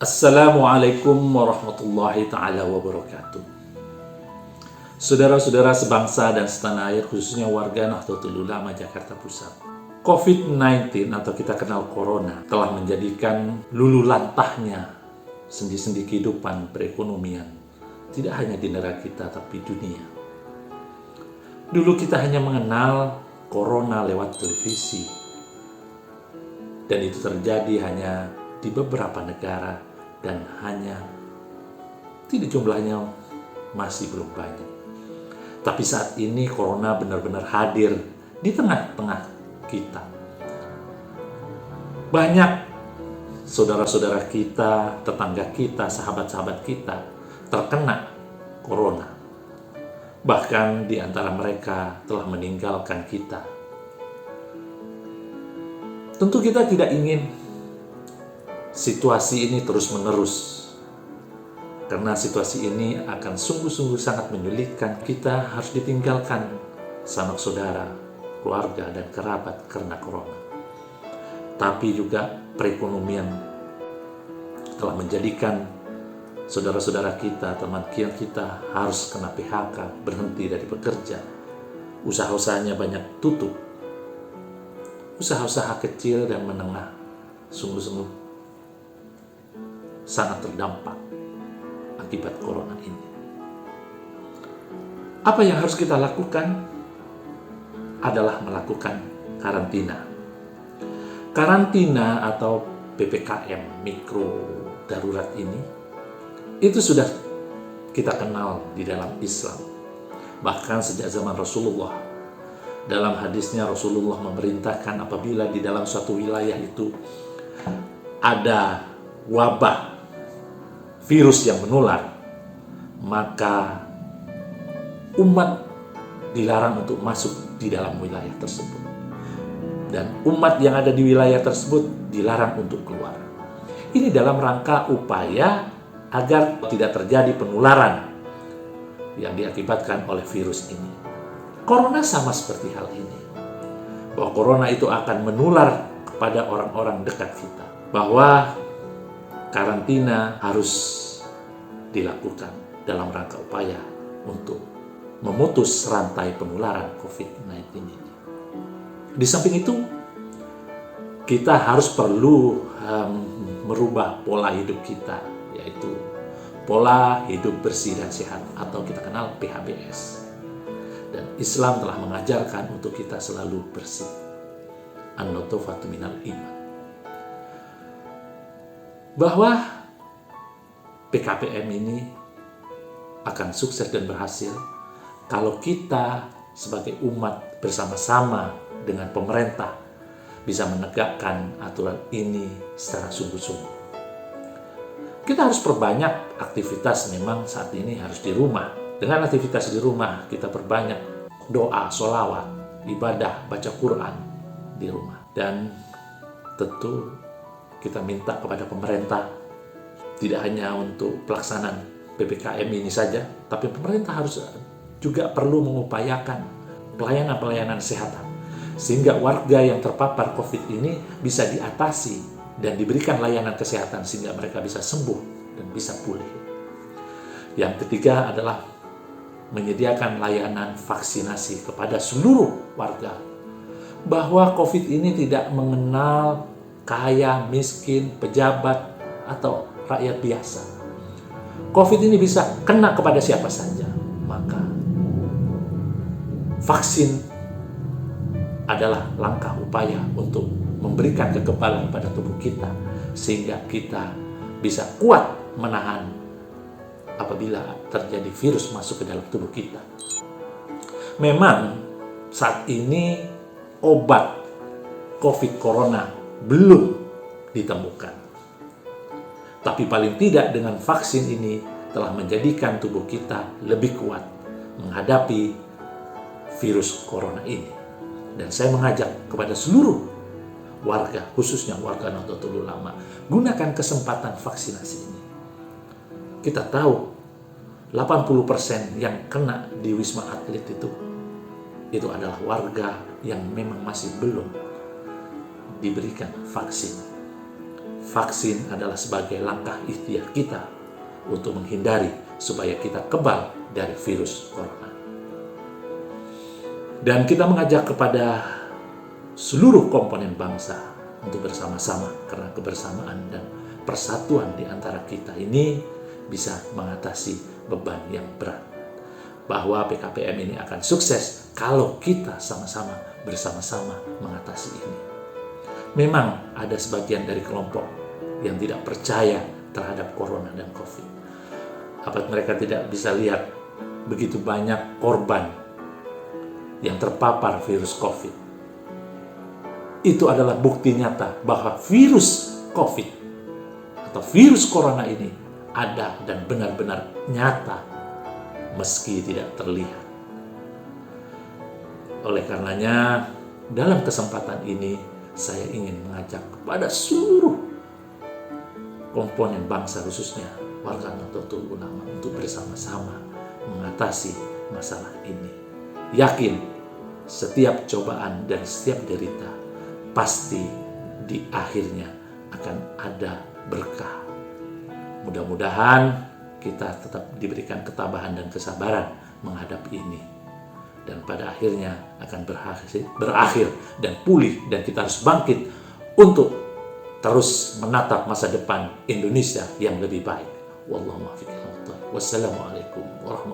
Assalamualaikum warahmatullahi ta'ala wabarakatuh. Saudara-saudara sebangsa dan setanah air, khususnya warga Nahdlatul Ulama Jakarta Pusat. COVID-19 atau kita kenal Corona telah menjadikan lulu lantahnya sendi-sendi kehidupan perekonomian, tidak hanya di negara kita tapi dunia. Dulu kita hanya mengenal Corona lewat televisi, dan itu terjadi hanya di beberapa negara dan hanya tidak jumlahnya masih belum banyak. Tapi saat ini Corona benar-benar hadir di tengah-tengah kita. Banyak saudara-saudara kita, tetangga kita, sahabat-sahabat kita terkena Corona. Bahkan di antara mereka telah meninggalkan kita. Tentu kita tidak ingin situasi ini terus-menerus, karena situasi ini akan sungguh-sungguh sangat menyulitkan. Kita harus ditinggalkan sanak saudara, keluarga, dan kerabat karena Corona. Tapi juga perekonomian telah menjadikan saudara-saudara kita, teman kita harus kena PHK, berhenti dari bekerja. Usaha-usahanya banyak tutup. Usaha-usaha kecil dan menengah sungguh-sungguh sangat terdampak akibat Corona ini. Apa yang harus kita lakukan adalah melakukan karantina. Karantina atau PPKM mikro darurat ini itu sudah kita kenal di dalam Islam. Bahkan sejak zaman Rasulullah, dalam hadisnya Rasulullah memerintahkan apabila di dalam suatu wilayah itu ada wabah virus yang menular, maka umat dilarang untuk masuk di dalam wilayah tersebut. Dan umat yang ada di wilayah tersebut dilarang untuk keluar. Ini dalam rangka upaya agar tidak terjadi penularan yang diakibatkan oleh virus ini. Corona sama seperti hal ini. Bahwa Corona itu akan menular kepada orang-orang dekat kita. Bahwa karantina harus dilakukan dalam rangka upaya untuk memutus rantai penularan COVID-19 ini. Di samping itu, kita harus perlu merubah pola hidup kita, yaitu pola hidup bersih dan sehat atau kita kenal PHBS. Dan Islam telah mengajarkan untuk kita selalu bersih. An-nadhafatu minal iman. Bahwa PKPM ini akan sukses dan berhasil kalau kita sebagai umat bersama-sama dengan pemerintah bisa menegakkan aturan ini secara sungguh-sungguh. Kita harus perbanyak aktivitas, memang saat ini harus di rumah. Dengan aktivitas di rumah, kita perbanyak doa, sholawat, ibadah, baca Quran di rumah. Dan tentu kita minta kepada pemerintah, tidak hanya untuk pelaksanaan PPKM ini saja, tapi pemerintah harus juga perlu mengupayakan pelayanan-pelayanan kesehatan, sehingga warga yang terpapar COVID ini bisa diatasi dan diberikan layanan kesehatan sehingga mereka bisa sembuh dan bisa pulih. Yang ketiga adalah menyediakan layanan vaksinasi kepada seluruh warga, bahwa COVID ini tidak mengenal kaya, miskin, pejabat, atau rakyat biasa. COVID ini bisa kena kepada siapa saja. Maka vaksin adalah langkah upaya untuk memberikan kekebalan pada tubuh kita, sehingga kita bisa kuat menahan apabila terjadi virus masuk ke dalam tubuh kita. Memang saat ini obat COVID Corona belum ditemukan. Tapi paling tidak dengan vaksin ini telah menjadikan tubuh kita lebih kuat menghadapi virus Corona ini. Dan saya mengajak kepada seluruh warga, khususnya warga Nahdlatul Ulama, gunakan kesempatan vaksinasi ini. Kita tahu 80% yang kena di Wisma Atlet itu adalah warga yang memang masih belum diberikan vaksin. vaksin adalah sebagai langkah ikhtiar kita untuk menghindari supaya kita kebal dari virus corona. Dan kita mengajak kepada seluruh komponen bangsa untuk bersama-sama, karena kebersamaan dan persatuan di antara kita ini bisa mengatasi beban yang berat. Bahwa PKPM ini akan sukses kalau kita sama-sama bersama-sama mengatasi ini. Memang ada sebagian dari kelompok yang tidak percaya terhadap corona dan COVID. Apa mereka tidak bisa lihat begitu banyak korban yang terpapar virus COVID? Itu adalah bukti nyata bahwa virus COVID atau virus corona ini ada dan benar-benar nyata meski tidak terlihat. Oleh karenanya, dalam kesempatan ini saya ingin mengajak kepada seluruh komponen bangsa, khususnya warga Nahdlatul Ulama, untuk bersama-sama mengatasi masalah ini. Yakin setiap cobaan dan setiap derita pasti di akhirnya akan ada berkah. Mudah-mudahan kita tetap diberikan ketabahan dan kesabaran menghadapi ini. Dan pada akhirnya akan berakhir dan pulih, dan kita harus bangkit untuk terus menatap masa depan Indonesia yang lebih baik. Wallahu muwaffiq. Wassalamualaikum warahmatullahi wabarakatuh.